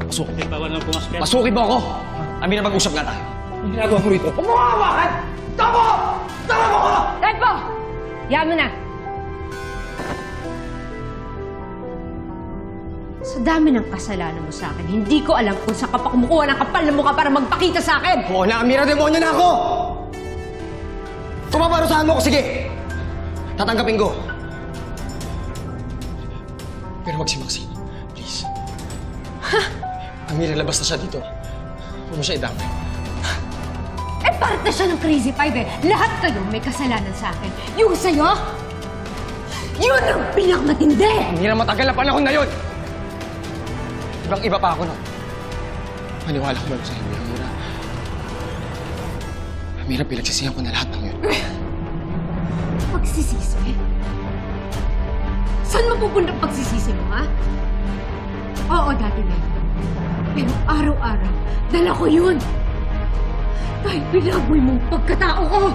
Pasukin. Bawal nang pumasok yan. Pasukin mo ako! Amira, mag-usap nga tayo. Ang ginagawa mo rito? Umuhawakan! Tama! Tama mo ko! Tempo! Yan mo na! Sa dami ng kasalanan mo sa akin, hindi ko alam kung saan ka pa kumukuha ng kapal na mukha para magpakita sa akin! Oo na, Amira, demonyo na ako! Kung maparusahan mo ko, sige! Tatanggapin ko. Pero magsimaksi. Please. Ha? Amira, labas na siya dito. Huwag mo siya idamay. Eh, parte siya ng Crazy Five eh. Lahat kayo may kasalanan sa akin. Yung sa'yo, yun ang pinakamatindi! Amira, matagal na panahon na yun! Ibang-iba pa ako nun. Maniwala ko ba sa inyo, Amira? Amira, pinagsisihan ko na lahat ng yun. Pagsisisi? Saan mapupunta pagsisisi mo, ha? Oo, Daddy May. Pero araw-araw, dala ko yun. Dahil pinaboy mong pagkatao ko.